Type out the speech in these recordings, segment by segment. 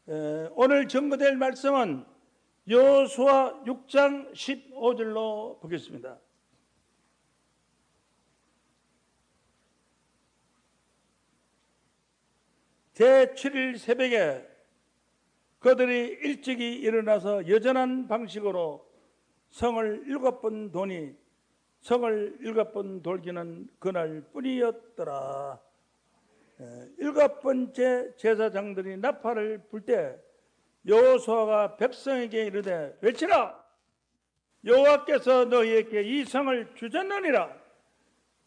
오늘 증거될 말씀은 여호수아 6장 15절로 보겠습니다. 제7일 새벽에 그들이 일찍이 일어나서 여전한 방식으로 성을 7번 도니 성을 7번 돌기는 그날뿐이었더라. 7번째 제사장들이 나팔을 불 때 여호수아가 백성에게 이르되 외치라. 여호와께서 너희에게 이 성을 주셨느니라.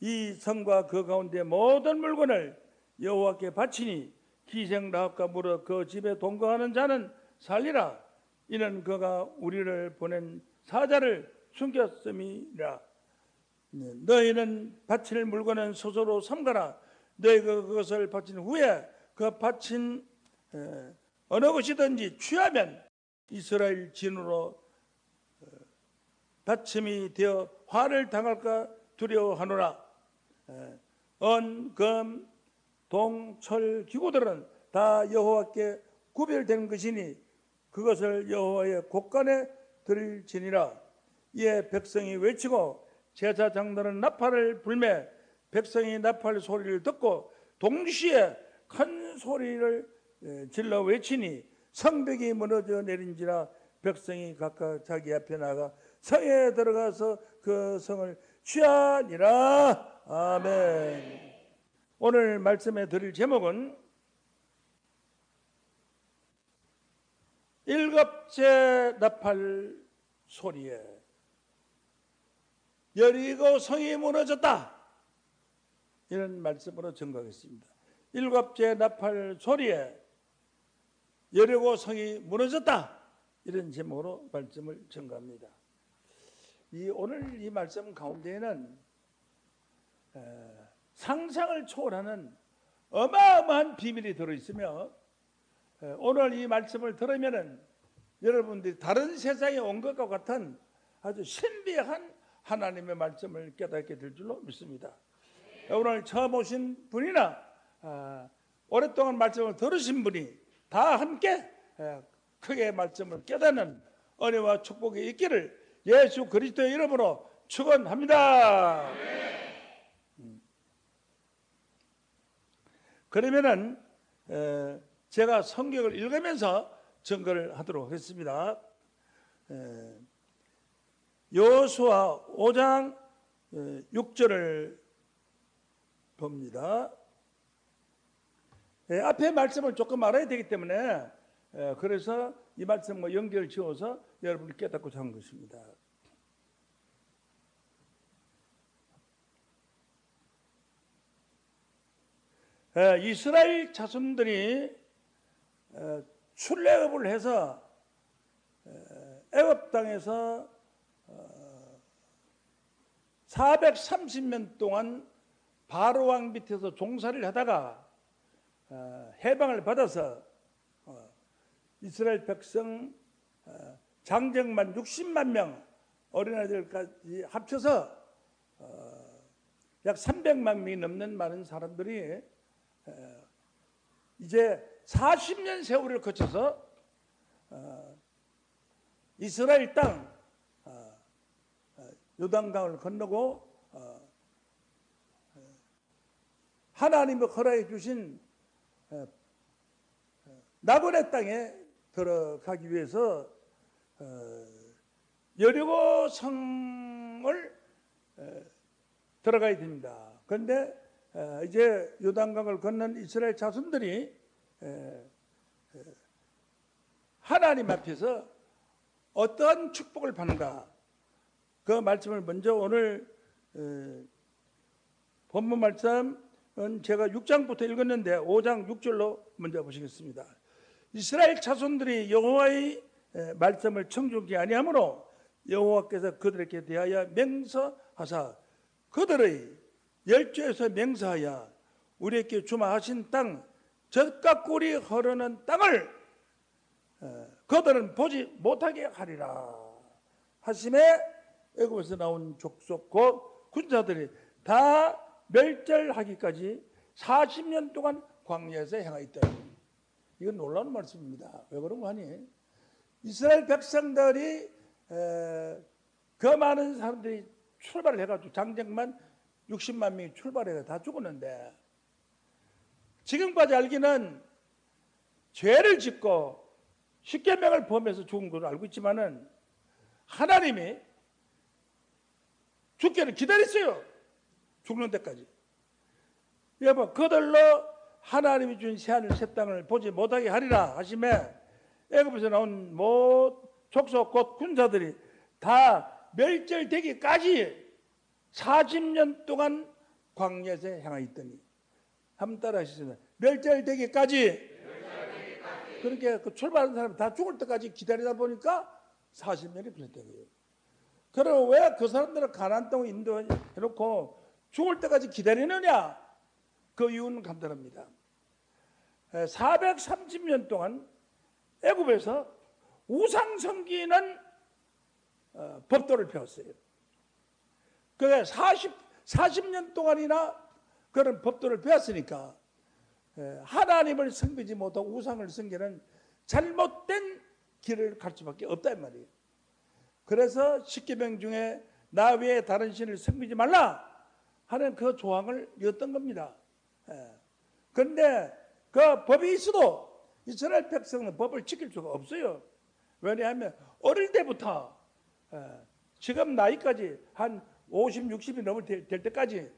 이 성과 그 가운데 모든 물건을 여호와께 바치니 기생 라합과 물어 그 집에 동거하는 자는 살리라. 이는 그가 우리를 보낸 사자를 숨겼음이라. 너희는 바칠 물건은 스스로 삼가라. 너희가 그것을 바친 후에 그 바친 어느 것이든지 취하면 이스라엘 진으로 받침이 되어 화를 당할까 두려워하노라. 은, 금, 동, 철, 기구들은 다 여호와께 구별된 것이니 그것을 여호와의 곳간에 드릴지니라. 이에 백성이 외치고 제사장들은 나팔을 불매 백성이 나팔 소리를 듣고 동시에 큰 소리를 질러 외치니 성벽이 무너져 내린지라. 백성이 각각 자기 앞에 나가 성에 들어가서 그 성을 취하니라. 아멘. 오늘 말씀에 드릴 제목은 일곱째 나팔 소리에 여리고 성이 무너졌다. 이런 말씀으로 증거하겠습니다. 일곱째 나팔 소리에 여리고 성이 무너졌다. 이런 제목으로 말씀을 증거합니다. 오늘 이 말씀 가운데에는 상상을 초월하는 어마어마한 비밀이 들어있으며 오늘 이 말씀을 들으면 여러분들이 다른 세상에 온 것과 같은 아주 신비한 하나님의 말씀을 깨닫게 될 줄로 믿습니다. 오늘 처음 오신 분이나 오랫동안 말씀을 들으신 분이 다 함께 크게 말씀을 깨닫는 은혜와 축복이 있기를 예수 그리스도의 이름으로 축원합니다. 그러면은 제가 성경을 읽으면서 증거를 하도록 하겠습니다. 여호수아 5장 6절을 봅니다. 앞에 말씀을 조금 알아야 되기 때문에 그래서 이 말씀과 연결을 지어서 여러분이 깨닫고자 한 것입니다. 이스라엘 자손들이 출애굽을 해서 애굽 땅에서 430년 동안 바로 왕 밑에서 종살이를 하다가 해방을 받아서 이스라엘 백성 장정만 60만 명 어린아이들까지 합쳐서 약 300만 명이 넘는 많은 사람들이 이제 40년 세월을 거쳐서 이스라엘 땅 요단강을 건너고 하나님이 허락해 주신 나그네 땅에 들어가기 위해서 여리고 성을 들어가야 됩니다. 그런데 이제 요단강을 건넌 이스라엘 자손들이 하나님 앞에서 어떠한 축복을 받는가, 그 말씀을 먼저 오늘 본문 말씀은 제가 6장부터 읽었는데 5장 6절로 먼저 보시겠습니다. 이스라엘 자손들이 여호와의 말씀을 청종하지 아니하므로 여호와께서 그들에게 대하여 맹서하사 그들의 열조에서 맹세하여 우리에게 주마 하신 땅 젖과 꿀이 흐르는 땅을 그들은 보지 못하게 하리라 하심에 애굽에서 나온 족속 곧 군사들이 다 멸절하기까지 40년 동안 광야에서 행하였더니 이건 놀라운 말씀입니다. 왜 그런 거 하니? 이스라엘 백성들이 그 많은 사람들이 출발을 해가지고 장정만 60만 명이 출발해서 다 죽었는데, 지금까지 알기는 죄를 짓고 십계명을 범해서 죽은 걸 알고 있지만은 하나님이 죽기를 기다렸어요. 죽는 데까지. 여러분, 그들로 하나님이 준 새하늘 새 땅을 보지 못하게 하리라 하시매, 애굽에서 나온 족속 곧 군사들이 다 멸절되기까지 40년 동안 광야에서 향하였더니, 한번 따라 하시죠. 멸절되기까지. 그렇게 그 출발한 사람 다 죽을 때까지 기다리다 보니까 40년이 걸렸다고요. 그럼 왜 그 사람들은 가나안 땅을 인도해놓고 죽을 때까지 기다리느냐? 그 이유는 간단합니다. 430년 동안 애굽에서 우상 섬기는 법도를 배웠어요. 그게 40년 동안이나 그런 법도를 배웠으니까 하나님을 섬기지 못하고 우상을 섬기는 잘못된 길을 갈 수밖에 없다 이 말이에요. 그래서 십계명 중에 나 외에 다른 신을 섬기지 말라 하는 그 조항을 이었던 겁니다. 그런데 그 법이 있어도 이스라엘 백성은 법을 지킬 수가 없어요. 왜냐하면 어릴 때부터 지금 나이까지 한 50, 60이 넘을 될 때까지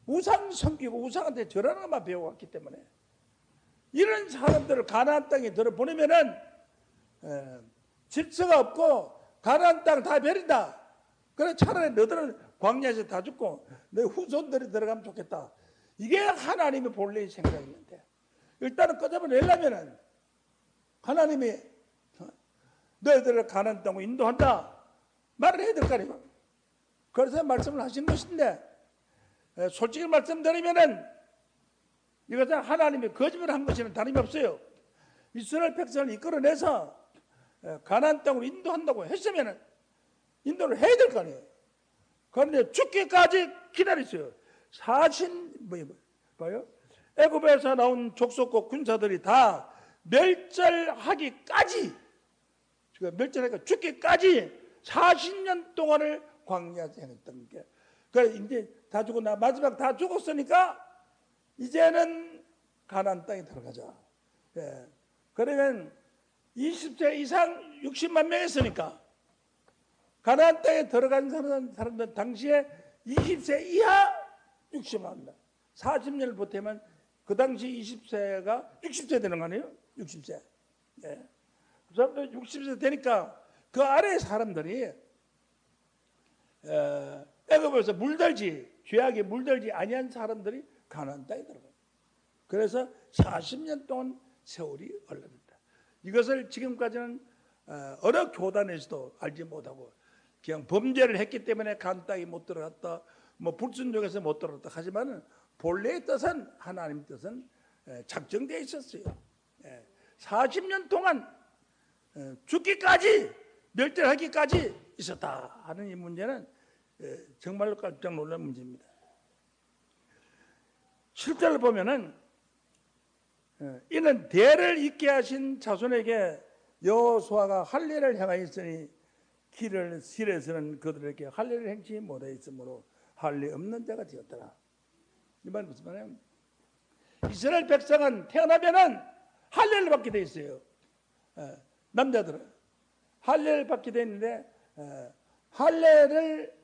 우상 섬기고 우상한테 절하는 것만 배워왔기 때문에, 이런 사람들을 가나안 땅에 들어보내면은 질서가 없고 가나안 땅 다 버린다. 그래 차라리 너들은 광야에서 다 죽고 내 후손들이 들어가면 좋겠다. 이게 하나님의 본래의 생각이었는데, 일단은 꺼져버리려면은 하나님이 너희들을 가나안 땅으로 인도한다 말을 해야 될 거 아니에요. 그래서 말씀을 하신 것인데, 솔직히 말씀드리면은 이것은 하나님이 거짓말을 한 것이는 다름이 없어요. 이스라엘 백성을 이끌어내서 가나안 땅으로 인도한다고 했으면은 인도를 해야 될 거 아니에요. 그런데 죽기까지 기다렸어요. 봐요. 애굽에서 나온 족속국 군사들이 다 멸절하기까지, 멸절하기까 죽기까지 40년 동안을 광야에서 행했던 게, 그래 이제 다 죽고 마지막 다 죽었으니까 이제는 가나안 땅에 들어가자. 그러면 20세 이상 60만 명 했으니까 가나안 땅에 들어간 사람들 당시에 20세 이하 60만 명. 40년을 보태면 그 당시 20세가 60세 되는 거 아니에요? 60세. 그 사람들 60세 되니까 그 아래 사람들이 애굽에서 물들지, 죄악에 물들지 아니한 사람들이 가나안 땅에 들어가요. 그래서 40년 동안 세월이 흘렀다. 이것을 지금까지는 어느 교단에서도 알지 못하고 그냥 범죄를 했기 때문에 가나안 땅에 못 들어갔다, 불순종해서 못 들어갔다 하지만은 본래의 뜻은, 하나님 뜻은 작정되어 있었어요. 40년 동안 죽기까지, 멸절하기까지 있었다 하는 이 문제는 정말로 깜짝 놀란 문제입니다. 7절을 보면은 이는 대를 잇게 하신 자손에게 여호수아가 할례를 행하였으니 길을 실에서는 그들에게 할례를 행치 못하였으므로 할례 없는 자가 되었더라. 이 말은 무슨 말이에요? 이스라엘 백성은 태어나면은 할례를 받게 돼 있어요. 남자들은 할례를 받게 돼 있는데 할례를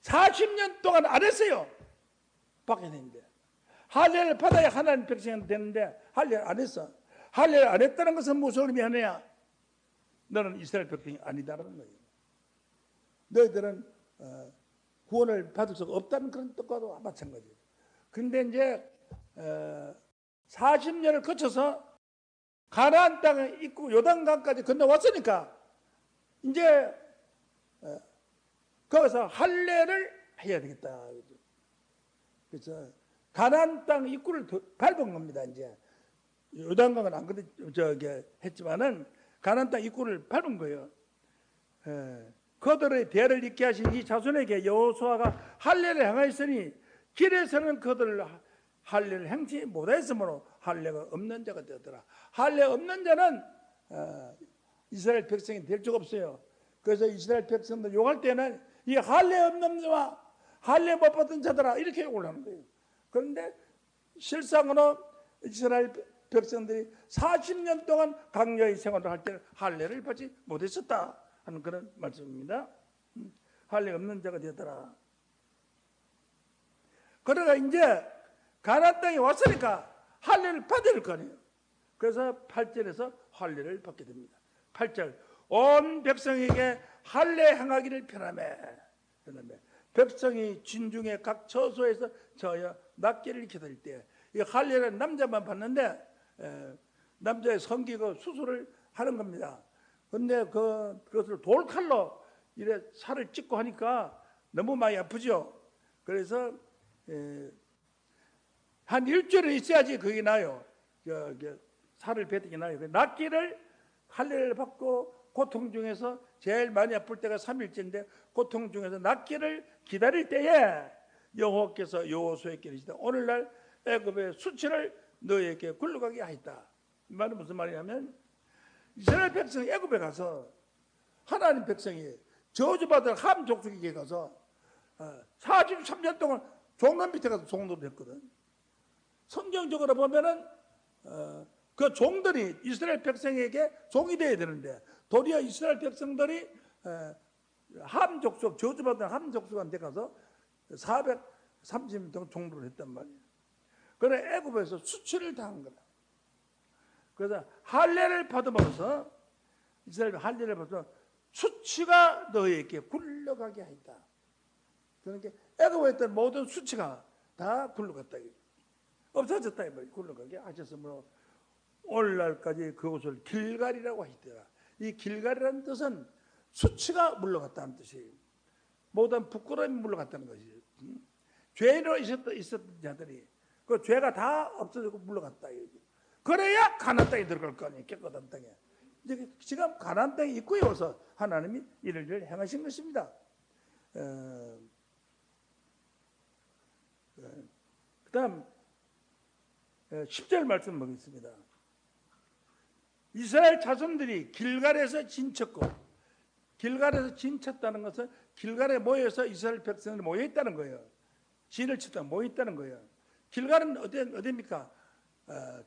40년 동안 안 했어요. 받게 되는데 할례를 받아야 하나님 백성이 되는데 할례를 안 했어. 할례를 안 했다는 것은 무슨 의미하느냐? 너는 이스라엘 백성이 아니다라는 거예요. 너희들은 구원을 받을 수가 없다는 그런 뜻과도 마찬가지예요. 그런데 이제 40년을 거쳐서 가나안 땅에 있고 요단강까지 건너왔으니까 이제 거기서 할례를 해야 되겠다. 그래서 가나안 땅 입구를 밟은 겁니다. 이제 요단강은 안 그래 했지만은 가나안 땅 입구를 밟은 거예요. 그들의 대를 잇게 하신 이 자손에게 여호수아가 할례를 행하였으니 길에서는 그들을 할례를 행치 못했으므로 할례가 없는 자가 되었더라. 할례 없는 자는 이스라엘 백성이 될 수가 없어요. 그래서 이스라엘 백성들 욕할 때는 이 할례 없는 자와 할례 못 받은 자들아 이렇게 욕을 하는 거예요. 그런데 실상으로 이스라엘 백성들이 40년 동안 광야의 생활을 할 때는 할례를 받지 못했었다 하는 그런 말씀입니다. 할례 없는 자가 되었더라. 그러나 이제 가나안 땅에 왔으니까 할례를 받을 거 아니에요. 그래서 8절에서 할례를 받게 됩니다. 8절 온 백성에게 할례 행하기를 편하매 백성이 진중에 각 처소에서 저여 낫기를 기다릴 때 이 할례는 남자만 받는데 남자의 성기고 수술을 하는 겁니다. 그런데 그것을 돌칼로 이래 살을 찢고 하니까 너무 많이 아프죠. 그래서 한 일주일은 있어야지 그게 나요. 살을 뱉기 나요. 낫기를 할례를 받고 고통 중에서 제일 많이 아플 때가 3일째인데 고통 중에서 낫기를 기다릴 때에 여호와께서 여호수아에게 이르시되 오늘날 애굽의 수치를 너에게 굴러가게 하였다. 이 말은 무슨 말이냐면 이스라엘 백성이 애굽에 가서 하나님 백성이 저주받은 함 족속에게 가서 43년 동안 종로 밑에 가서 종노를 했거든. 성경적으로 보면은 그 종들이 이스라엘 백성에게 종이 되어야 되는데 도리어 이스라엘 백성들이 함 족속 저주받은 함 족속한테 가서 430년 동안 종노를 했단 말이에요. 그래 애굽에서 수치를 당한 거다. 그래서 할례를 받음으로써 이스라엘 할례를 받아서 수치가 너에게 굴러가게 하였다. 그러니까 애굽에 있던 모든 수치가 다 굴러갔다. 없어졌다. 굴러가게 하셨으므로 오늘날까지 그곳을 길갈이라고 하시더라. 이 길갈이라는 뜻은 수치가 물러갔다는 뜻이에요. 모든 부끄러움이 물러갔다는 것이에요. 죄로 있었던 자들이 그 죄가 다 없어지고 물러갔다. 그래야 가나안 땅에 들어갈 거 아니에요. 깨끗한 땅에. 이제 지금 가나안 땅에 입구에 와서 하나님이 이를 행하신 것입니다. 그다음 10절 말씀 보겠습니다. 이스라엘 자손들이 길갈에서 진쳤고, 길갈에서 진쳤다는 것은 길갈에 모여서 이스라엘 백성들이 모여 있다는 거예요. 진을 쳤다 모여 있다는 거예요. 길갈은 어디입니까?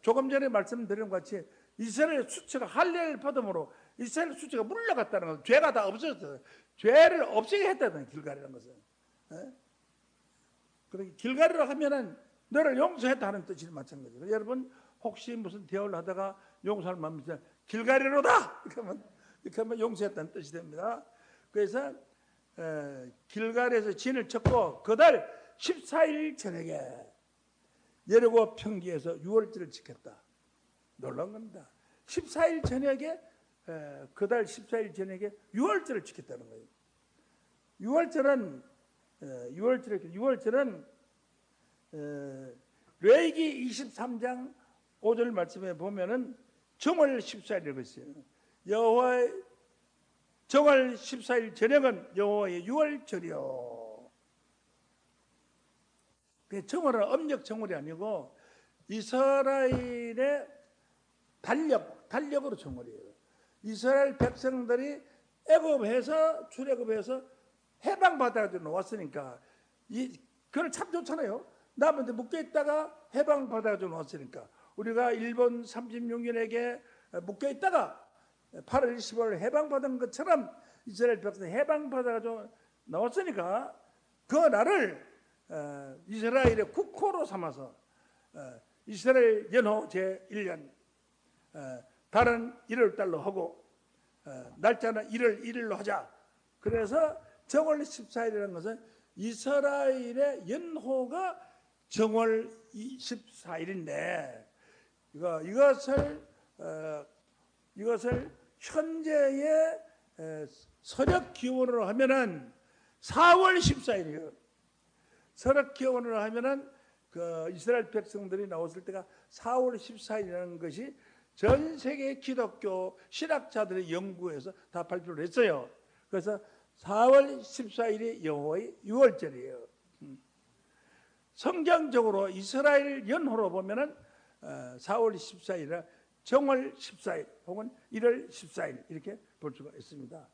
조금 전에 말씀드린 것 같이 이스라엘 수치가 할례를 받음으로 이스라엘 수치가 물러갔다는 것은 죄가 다 없어졌어요. 죄를 없애게 했다는 길갈이라는 것은. 그러니까 길갈이라 하면은 너를 용서했다 하는 뜻이 마찬가지예요. 여러분 혹시 무슨 대화를 하다가 용서할 마음이 있으면 길갈이로다 이렇게 하면 용서했다는 뜻이 됩니다. 그래서 길갈에서 진을 쳤고 그달 14일 저녁에 여리고 평지에서 유월절을 지켰다. 놀라운 겁니다. 14일 저녁에 그달 14일 저녁에 유월절을 지켰다는 거예요. 유월절은 레위기 23장 5절 말씀에 보면은 정월 14일이라고 있어요. 여호와의 정월 14일 저녁은 여호와의 유월절이요. 정월은 음력 정월이 아니고 이스라엘의 달력으로 정월이에요. 이스라엘 백성들이 애굽에서 출애굽해서 해방받아가지고 나왔으니까 그건 참 좋잖아요. 남한테 묶여있다가 해방받아가지고 나왔으니까 우리가 일본 36년에게 묶여있다가 8월 15일 해방받은 것처럼 이스라엘 백성이 해방받아가지고 나왔으니까 그 날을 이스라엘의 국호로 삼아서 이스라엘 연호 제1년 달은 1월달로 하고 날짜는 1월 1일로 하자. 그래서 정월 14일이라는 것은 이스라엘의 연호가 정월 14일인데 이것을 현재의 서력 기원으로 하면은 4월 14일이에요. 서력 기원으로 하면은 그 이스라엘 백성들이 나왔을 때가 4월 14일이라는 것이 전 세계 기독교 신학자들의 연구에서 다 발표를 했어요. 그래서 4월 14일이 여호와의 유월절이에요. 성경적으로 이스라엘 연호로 보면은 4월 14일이나 정월 14일 혹은 1월 14일 이렇게 볼 수가 있습니다.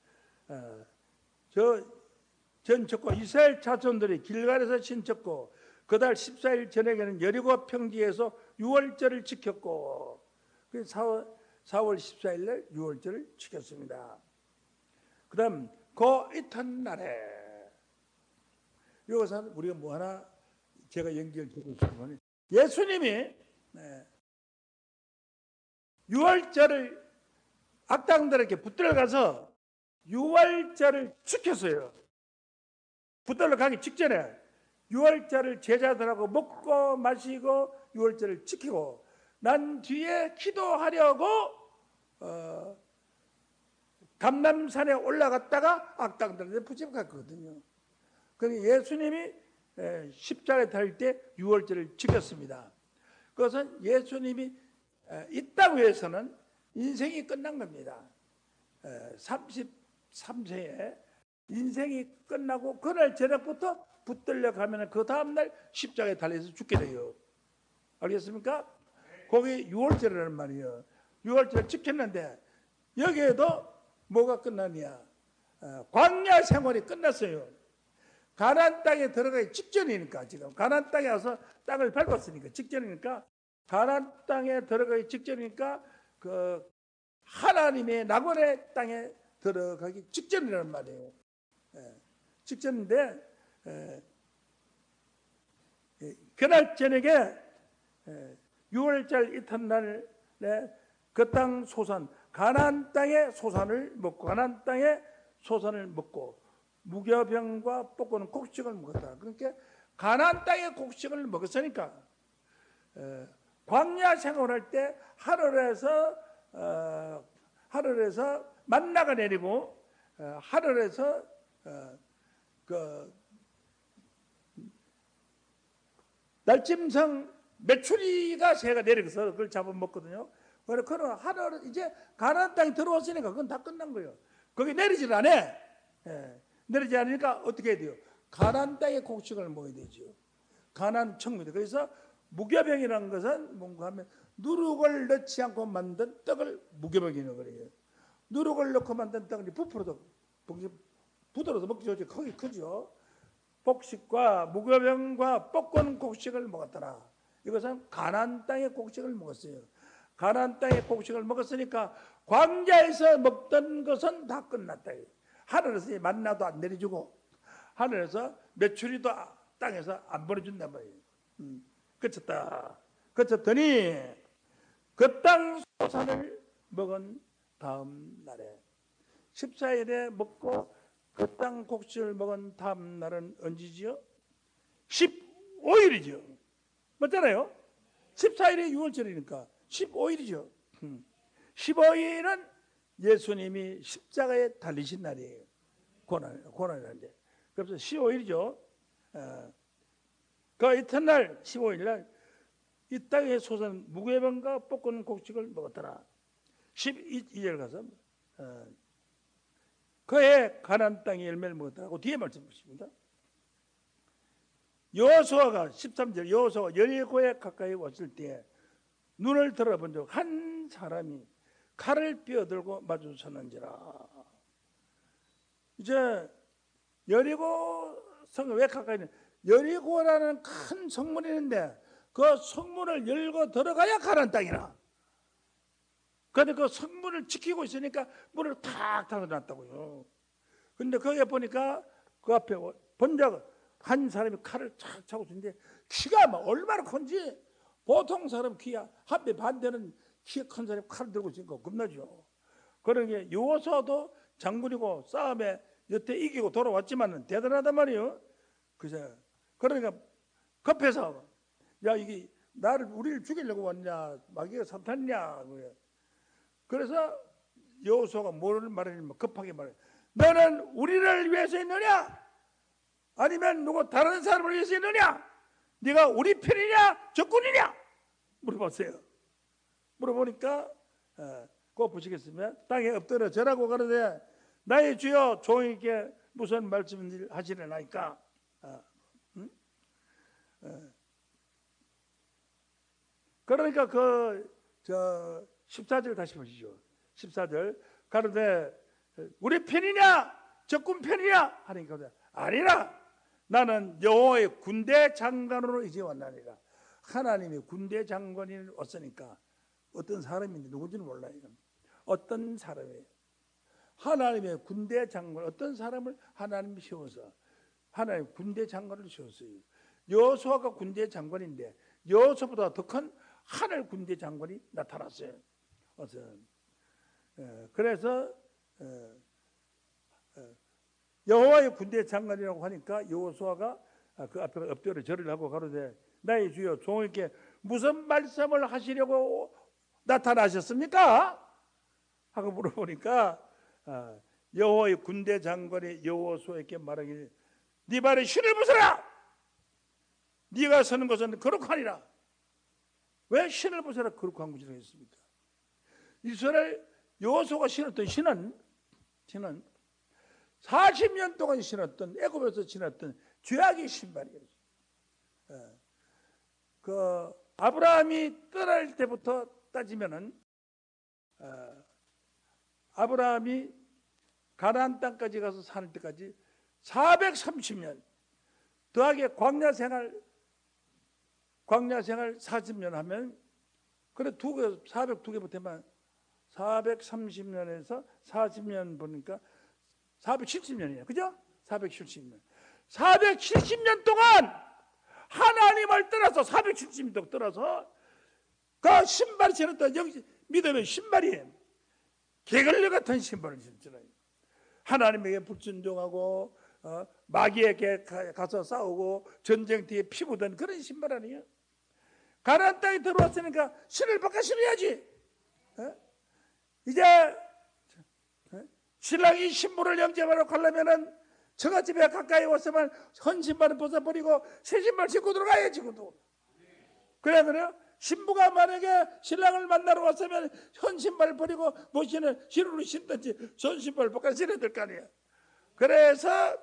전 쳤고 이스라엘 자손들이 길갈에서 신쳤고 그달 14일 저녁에는 여리고 평지에서 유월절을 지켰고 4월 14일 날 유월절을 지켰습니다. 그 다음 그 이튿날에 이것은 우리가 뭐 하나 제가 연결되고 싶으면 예수님이 유월절을 악당들에게 붙들어 가서 유월절을 지켰어요. 붙들러 가기 직전에 유월절을 제자들하고 먹고 마시고 유월절을 지키고 난 뒤에 기도하려고 감람산에 올라갔다가 악당들한테 붙잡혔거든요. 그러니까 예수님이 십자가에 달릴 때 유월절을 지켰습니다. 그것은 예수님이 이 땅 위에서는 인생이 끝난 겁니다. 33세에 인생이 끝나고 그날 저녁부터 붙들려 가면 그 다음날 십자가에 달려서 죽게 돼요. 알겠습니까? 거기 유월절이라는 말이에요. 유월절 지켰는데 여기에도 뭐가 끝나냐? 광야 생활이 끝났어요. 가나안 땅에 들어가기 직전이니까 지금 가나안 땅에 와서 땅을 밟았으니까 직전이니까 가나안 땅에 들어가기 직전이니까 그 하나님의 낙원의 땅에 들어가기 직전이라는 말이에요. 직전인데 그날 저녁에 6월절 이튿날에 그 땅 소산 가나안 땅의 소산을 먹고 가나안 땅의 소산을 먹고 무교병과 볶은 곡식을 먹었다. 그러니까 가나안 땅의 곡식을 먹었으니까 광야 생활할 때 하늘에서 만나가 내리고 하늘에서 그 날짐승 메추리가 새가 내려서 그걸 잡아먹거든요. 그래서 그는 하늘 이제 가나안 땅에 들어왔으니까 그건 다 끝난 거예요. 거기 내리질 않아. 내리지 않으니까 어떻게 해야 돼요? 가나안 땅의 곡식을 먹어야 되죠. 가나안 청미들. 그래서 무교병이라는 것은 뭔가 하면 누룩을 넣지 않고 만든 떡을 무교병이라고 그래요. 누룩을 넣고 만든 떡은 부풀어도 부드러워서 먹기 좋지. 크기 크죠. 곡식과 무교병과 볶은 곡식을 먹었더라. 이것은 가나안 땅의 곡식을 먹었어요. 가나안 땅의 곡식을 먹었으니까 광야에서 먹던 것은 다 끝났다. 하늘에서 만나도 안 내려주고 하늘에서 메추리도 땅에서 안 보내준단 말이에요. 그쳤다. 그쳤더니 그 땅 소산을 먹은 다음 날에 14일에 먹고 그 땅 곡식을 먹은 다음 날은 언제지요? 15일이죠. 맞잖아요. 14일이 6월절이니까 15일이죠. 15일은 예수님이 십자가에 달리신 날이에요. 고난이라는데. 그래서 15일이죠. 그 이튿날 15일 날 이 땅의 소산 무교병과 볶은 곡식을 먹었더라. 12절 가서 그의 가나안 땅의 열매를 먹었다고 뒤에 말씀하십니다. 여호수아가 13절 여호수아가 여리고에 가까이 왔을 때 눈을 들어본 적 한 사람이 칼을 뼈들고 마주쳤는지라. 이제 여리고 성에 왜 가까이 있는 여리고라는 큰 성문이 있는데 그 성문을 열고 들어가야 가나안 땅이라. 그런데 그 성문을 지키고 있으니까 문을 탁 닫아놨다고요. 근데 거기에 보니까 그 앞에 본적 한 사람이 칼을 탁 차고 있는데 키가 막 얼마나 큰지 보통 사람 키야 한배 반 되는 키 큰 사람이 칼을 들고 있으니까 겁나죠. 그러게 여호수아도 장군이고 싸움에 여태 이기고 돌아왔지만 대단하단 말이에요. 그죠? 그러니까 급해서 야 이게 우리를 죽이려고 왔냐 마귀가 사탄이냐 그래. 그래서 여호수아가 뭐를 말하냐면 급하게 말해. 너는 우리를 위해서 있느냐? 아니면 누구 다른 사람을 위해서 있느냐? 네가 우리 편이냐 적군이냐? 물어봤어요. 물어보니까 그거 보시겠으면 땅에 엎드려 절하고 가는데 나의 주여 종에게 무슨 말씀을 하시려나이까? 그러니까 14절 다시 보시죠. 14절 가로되 우리 편이냐 적군 편이냐 하니까 아니라 나는 여호와의 군대 장관으로 이제 왔나니라. 하나님이 군대 장관이 왔으니까 어떤 사람인지 누군지는 몰라요. 어떤 사람이에요. 하나님의 군대 장관, 어떤 사람을 하나님이 세워서 하나님 군대 장관을 세웠어요. 여호수아가 군대 장관인데 여호수아보다 더 큰 하늘 군대 장관이 나타났어요. 그래서 여호와의 군대 장관이라고 하니까 여호수아가 그 앞에 엎드려 절을 하고 가로되 나의 주여 종에게 무슨 말씀을 하시려고 나타나셨습니까? 하고 물어보니까 여호와의 군대 장관이 여호수아에게 말하기를 네 발에 신을 벗어라. 네가 서는 것은 거룩하니라. 왜 신을 벗어라 거룩한 것이라고 했습니까? 이스라엘 여호수아가 신었던 신은 40년 동안 신었던 애굽에서 신었던 죄악의 신발이에요. 그 아브라함이 떠날 때부터 따지면은 아브라함이 가나안 땅까지 가서 사는 때까지 430년 더하기 광야 생활 40년 하면 그래 402개 붙으면 430년에서 40년 보니까 470년이에요. 그죠? 470년. 470년 동안 하나님을 떠나서 470년 떠나서 그 신발을 신었던 믿음의 신발이 개걸레 같은 신발을 신었잖아요. 하나님에게 불순종하고 마귀에게 가서 싸우고 전쟁터에 피 묻은 그런 신발 아니에요. 가나안 땅에 들어왔으니까 신을 바꿔 신어야지. 이제 신랑이 신부를 영접하러 가려면은 처갓집에 가까이 왔으면 헌 신발을 벗어버리고 새 신발 신고 들어가야지. 그래요? 신부가 만약에 신랑을 만나러 왔으면 현 신발을 버리고 못 신은 신으로 신든지 전 신발을 벗고 신어야 될 거 아니에요. 그래서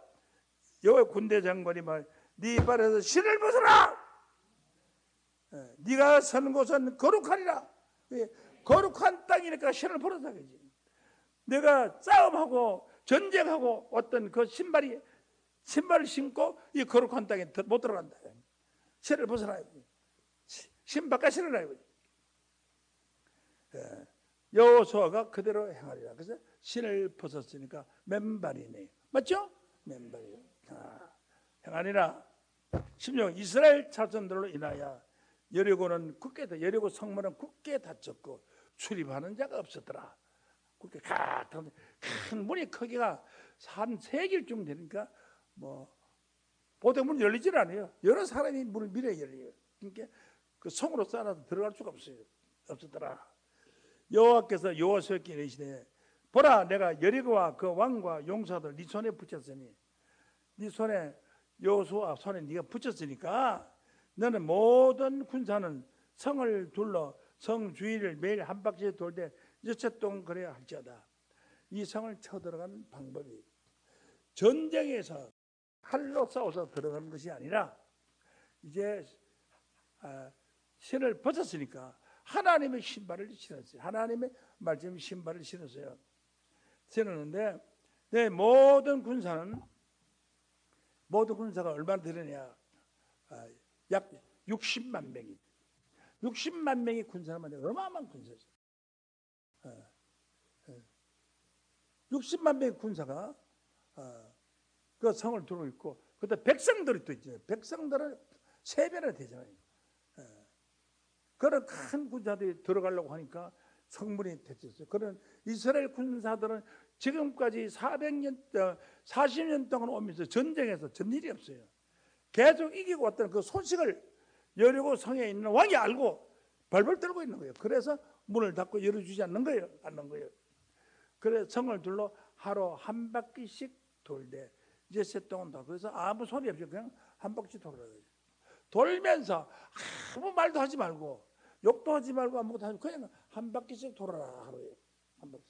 여호와 군대 장관이 네 발에서 신을 벗어라. 네가 서는 곳은 거룩하리라. 거룩한 땅이니까 신을 벗어야 되지. 내가 싸움하고 전쟁하고 어떤 그 신발을 신고 이 거룩한 땅에 못 들어간다. 신을 벗어라. 신 바깥 신으라. 여호수아가 그대로 행하리라. 그래서 신을 벗었으니까 맨발이네. 맞죠? 맨발이요. 행하리라. 16 이스라엘 자손들로 인하여 여리고 성문은 굳게 닫혔고 출입하는 자가 없었더라. 굳게 큰 문이 크기가 한 3길쯤 되니까 보통 문 열리질 않아요. 여러 사람이 문을 밀어야 열려요. 그러니까 그 성으로 쌓아서 들어갈 수가 없었더라. 여호와께서 여호수아에게 이르시되 보라 내가 여리고와 그 왕과 용사들 네 손에 붙였으니 네 손에 여호수아 손에 네가 붙였으니까 너는 모든 군사는 성을 둘러 성 주위를 매일 한 바퀴 돌 때 6째 동안 그래야 할지어다. 이 성을 쳐들어가는 방법이 전쟁에서 칼로 싸워서 들어가는 것이 아니라 이제 신을 벗었으니까 하나님의 신발을 신었어요. 하나님의 말씀 신발을 신었어요. 신었는데 모든 군사가 얼마나 되느냐? 약 60만 명이 60만 명이 군사를 만든 어마어마한 군사죠. 60만 명의 군사가 그 성을 두르고 있고 그때 백성들이 또 있잖아요. 백성들은 3배나 되잖아요. 그런 큰 군사들이 들어가려고 하니까 성문이 닫혔어요. 그런 이스라엘 군사들은 지금까지 40년 동안 오면서 전쟁에서 전일이 없어요. 계속 이기고 왔던 그 소식을 여리고 성에 있는 왕이 알고 벌벌 떨고 있는 거예요. 그래서 문을 닫고 열어주지 않는 거예요. 그래서 성을 둘러 하루 한 바퀴씩 돌되 이제 새 동안 다 그래서 아무 소리 없이 그냥 한 바퀴 돌아요. 돌면서 아무 말도 하지 말고 욕도 하지 말고 아무것도 하지 말고 그냥 한 바퀴씩 돌아라 하루에 한 바퀴.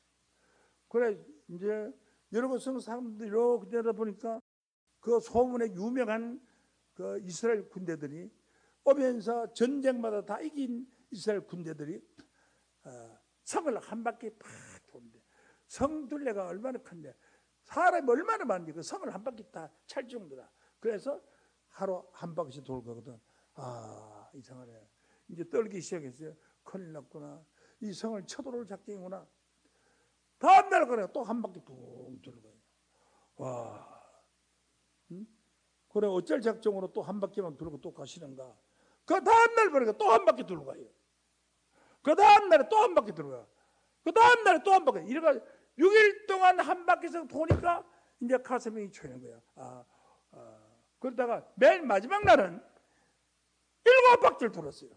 그래 이제 여러 성 사람들이 이렇게 내다 보니까 그 소문에 유명한 그 이스라엘 군대들이 오면서 전쟁마다 다 이긴 이스라엘 군대들이 성을 한 바퀴 팍 도는데, 성 둘레가 얼마나 큰데 사람이 얼마나 많은데 그 성을 한 바퀴 다 찰 정도다. 그래서 하루 한 바퀴씩 돌거든. 아, 이상하네. 이제 떨기 시작했어요. 큰일 났구나. 이 성을 쳐들어올 작정이구나. 다음날 그래 또 한 바퀴 둥 도는 거예요. 와, 그래 어쩔 작정으로 또 한 바퀴만 돌고 또 가시는가. 그 다음날 보니까 또 한 바퀴 돌고 가요. 그 다음날에 또 한 바퀴 돌고 가. 그 다음날에 또 한 바퀴. 이래가 6일 동안 한 바퀴씩 도니까 이제 가슴이 초이는 거야. 그러다가 맨 마지막 날은 7바퀴를 돌았어요.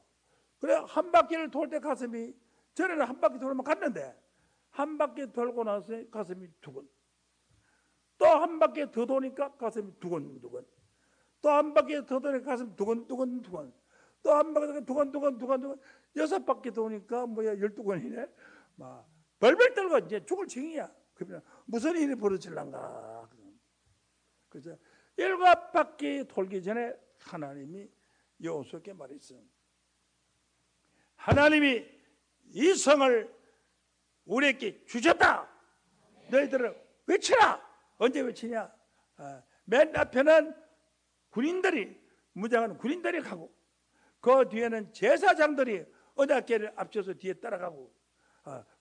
그래 한 바퀴를 돌 때 가슴이, 전에는 한 바퀴 돌면 갔는데 한 바퀴 돌고 나서 가슴이 두근. 또 한 바퀴 더 도니까 가슴이 두근두근. 또 한 바퀴 더 도니까 가슴이 두근두근. 또 한 바퀴 두근두근. 6바퀴 도니까 뭐야 12건이네. 막 벌벌 떨고 이제 죽을 징이야. 그러면 무슨 일이 벌어질란가. 그래서 7바퀴 돌기 전에 하나님이 여호수아에게 말했어요. 하나님이 이 성을 우리에게 주셨다. 너희들은 외치라. 언제 외치냐? 맨 앞에는 군인들이, 무장한 군인들이 가고, 그 뒤에는 제사장들이 언약궤를 앞서서 뒤에 따라가고,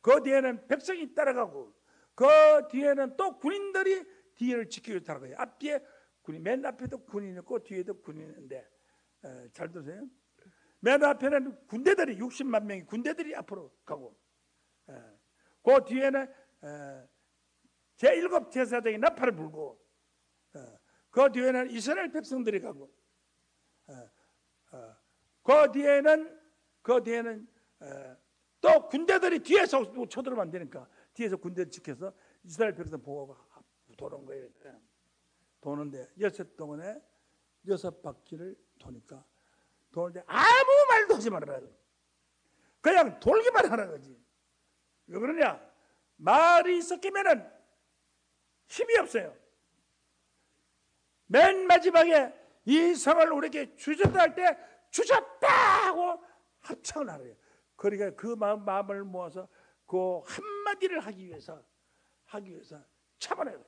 그 뒤에는 백성이 따라가고, 그 뒤에는 또 군인들이 뒤를 지키고 따라가요. 앞뒤에 군인, 맨 앞에도 군인이 있고 뒤에도 군인이 있는데, 잘 들으세요. 맨 앞에는 군대들이 60만 명의 군대들이 앞으로 가고, 그 뒤에는 제7 제사장이 나팔을 불고, 그 뒤에는 이스라엘 백성들이 가고, 그 뒤에는 또 군대들이 뒤에서 쳐들어오면 안 되니까 뒤에서 군대를 지켜서 이스라엘 백성 보호가 도는 거예요. 도는데 6동안에 6바퀴를 도니까, 도는데 아무 말도 하지 말아라. 그냥 돌기만 하는 거지. 왜 그러냐? 말이 섞이면은 힘이 없어요. 맨 마지막에 이 성을 우리에게 주셨다 할 때 주셨다 하고 합창을 하래요. 그러니까 그 마음을 모아서 그 한마디를 하기 위해서 참아내요.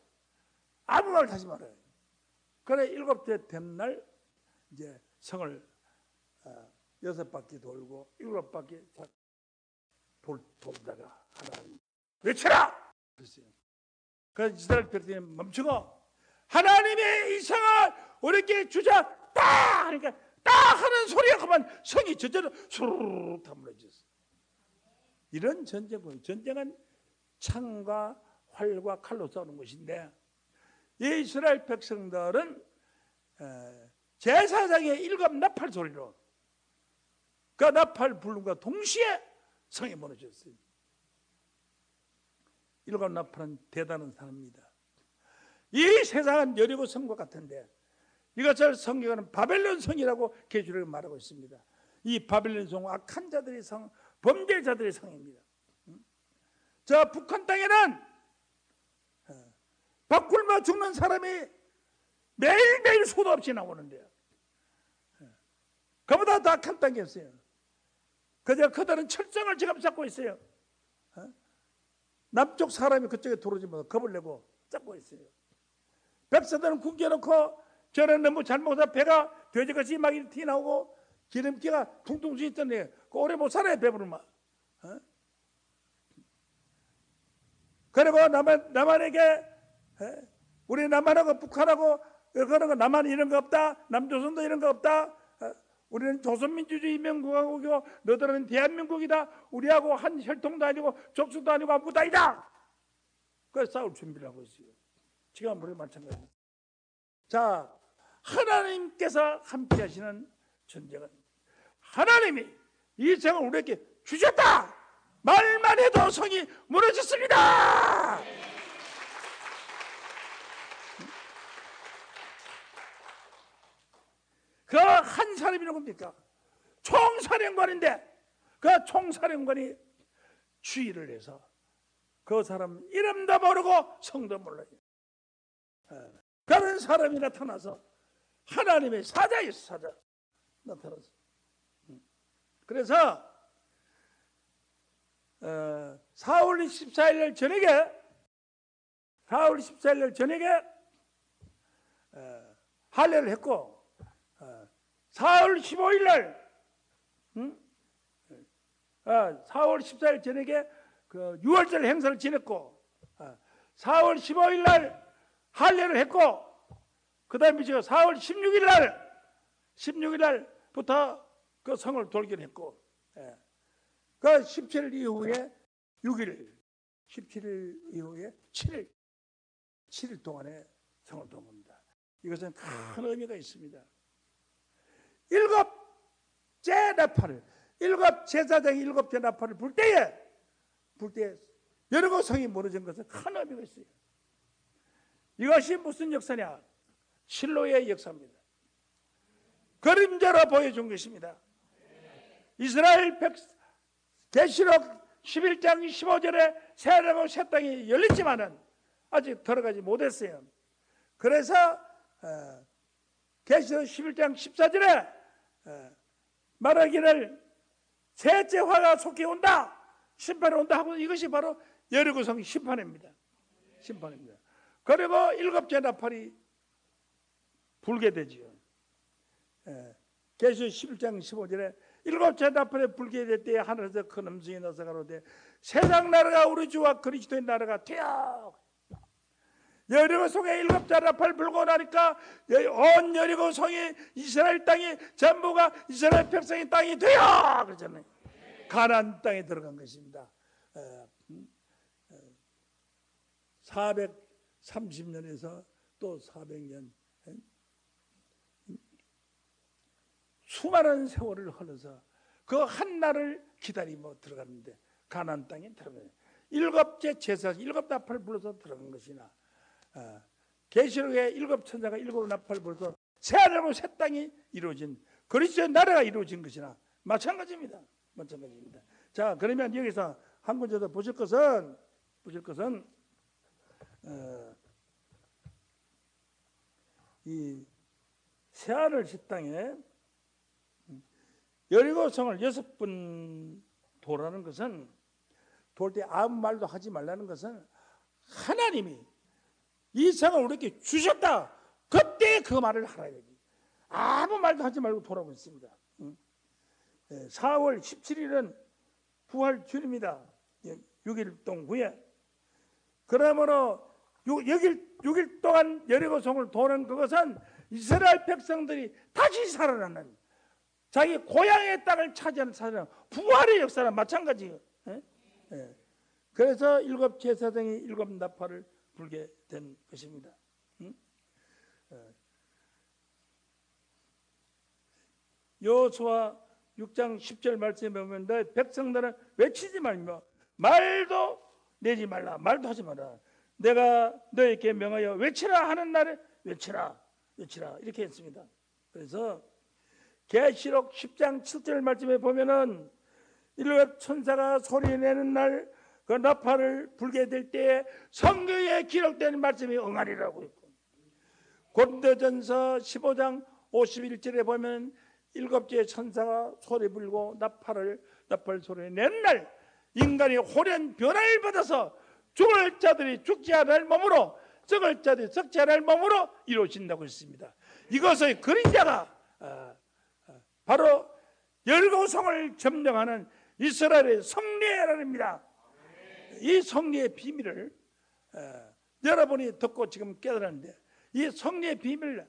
아무 말 하지 말아요. 그래 7째 된 날 이제 성을 6바퀴 돌고 7바퀴 돌다가 하나님 외쳐라! 그랬어요. 그래서 이스라엘 백성이 멈추고 하나님의 이 성을 우리에게 주셨다! 그러니까 딱 하는 소리가 그만 성이 저절로 수르륵 다 무너졌어요. 이런 전쟁은 창과 활과 칼로 싸우는 것인데, 이 이스라엘 백성들은 제사장의 7 나팔 소리로 그 나팔 부름과 동시에 성이 무너졌어요. 7 나팔은 대단한 사람입니다. 이 세상은 여리고 성과 같은데 이것을 성경은 바벨론 성이라고 계시록에 말하고 있습니다. 이 바벨론 성은 악한 자들의 성, 범죄자들의 성입니다. 저 북한 땅에는 밥 굶어 죽는 사람이 매일매일 수도 없이 나오는데요. 그보다 더 악한 땅이 없어요. 그저 그들은 철장을 지금 잡고 있어요. 남쪽 사람이 그쪽에 들어오지 못하고 겁을 내고 잡고 있어요. 백성들은 굶겨놓고 저는 너무 잘못해서 배가 돼지같이 막 티 나오고 기름기가 퉁퉁 쥐있더니 오래 못 살아요. 배부르면. 그리고 남한에게 우리 남한하고 북한하고 그런 거 남한 이런 거 없다. 남조선도 이런 거 없다. 우리는 조선민주주의 인민공화국이고 너들은 대한민국이다. 우리하고 한 혈통도 아니고 족수도 아니고 아무것도 아니다. 그래서 싸울 준비를 하고 있어요. 지금 우리 마찬가지입니다. 자, 하나님께서 함께 하시는 전쟁은 하나님이 이 성을 우리에게 주셨다. 말만 해도 성이 무너졌습니다. 그 한 사람이 누굽니까? 총사령관인데 그 총사령관이 주의를 해서 그 사람 이름도 모르고 성도 몰라요. 그런 사람이 나타나서 하나님의 사자였어. 사자 나타나서 그래서 4월 14일 날 저녁에 할례를 했고 4월 15일 날 4월 14일 저녁에 그 6월절 행사를 지냈고 4월 15일 날 할례를 했고 그 다음에 제가 4월 16일 날부터 그 성을 돌기를 했고 그 17일 이후에 6일 17일 이후에 7일 동안에 성을 돈 겁니다. 이것은 큰 의미가 있습니다. 일곱째 나팔을 제사장이 일곱째 나팔을 불 때에 여리고 성이 무너진 것은 큰 의미가 있어요. 이것이 무슨 역사냐? 실로의 역사입니다. 그림자로 보여준 것입니다. 이스라엘 계시록 11장 15절에 새 하늘과 새 땅이 열렸지만은 아직 들어가지 못했어요. 그래서 계시록 11장 14절에 말하기를 셋째 화가 속히 온다, 심판이 온다 하고 이것이 바로 여리고성 심판입니다. 그리고 일곱째 나팔이 불게 되지요. 계시록 11장 15절에 일곱째 나팔에 불게 될 때에 하늘에서 큰 음성이 나서 가로되 세상 나라가 우리 주와 그리스도의 나라가 되어 여리고성에 일곱째 나팔 불고 나니까 온 여리고성이 이스라엘 땅이 전부가 이스라엘 백성의 땅이 되어 그러잖아요. 가나안 땅에 들어간 것입니다. 430년에서 또 400년 수많은 세월을 흘러서 그 한 날을 기다리며 들어갔는데 가나안 땅에 들어가요. 일곱째 제사 일곱 나팔을 불러서 들어간 것이나 계시록에 일곱 천사가 일곱 나팔을 불러서 새 하늘과 새 땅이 이루어진 그리스도의 나라가 이루어진 것이나 마찬가지입니다. 자, 그러면 여기서 한 군데 더 보실 것은 이 새 하늘 새 땅에 여리고성을 6번 도라는 것은 돌 때 아무 말도 하지 말라는 것은 하나님이 이 성을 우리에게 주셨다. 그때 그 말을 하라야지. 아무 말도 하지 말고 돌아오고 있습니다. 4월 17일은 부활 주일입니다. 6일 동안 후에. 그러므로 6일 동안 여리고성을 도는 그것은 이스라엘 백성들이 다시 살아나는 자기 고향의 땅을 차지하는 부활의 역사랑 마찬가지예요. 그래서 일곱 제사장이 일곱 나팔을 불게 된 것입니다. 여호수아 6장 10절 말씀에 보면 너희 백성들은 외치지 말며 말도 내지 말라, 말도 하지 마라. 내가 너에게 명하여 외치라 하는 날에 외치라 이렇게 했습니다. 그래서 계시록 10장 7절 말씀에 보면은 일곱 천사가 소리내는 날 그 나팔을 불게 될 때에 성경에 기록된 말씀이 응하리라고 있고, 고린도전서 15장 51절에 보면 일곱째 천사가 소리 불고 나팔 소리 내는 날 인간이 호련 변화를 받아서 죽을 자들이 죽지 않을 몸으로 썩을 자들이 썩지 않을 몸으로 이루어진다고 했습니다. 이것의 그림자가 바로 여리고성을 점령하는 이스라엘의 성례라입니다. 이 성례의 비밀을 여러분이 듣고 지금 깨달았는데 이 성례의 비밀을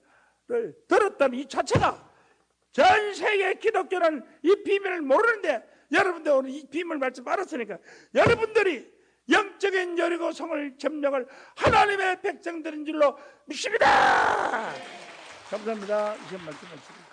들었다는 이 자체가 전 세계 기독교는 이 비밀을 모르는데 여러분들 오늘 이 비밀 말씀 알았으니까 여러분들이 영적인 여리고성을 점령할 하나님의 백성들인 줄로 믿습니다. 감사합니다. 이런 말씀을 드립니다.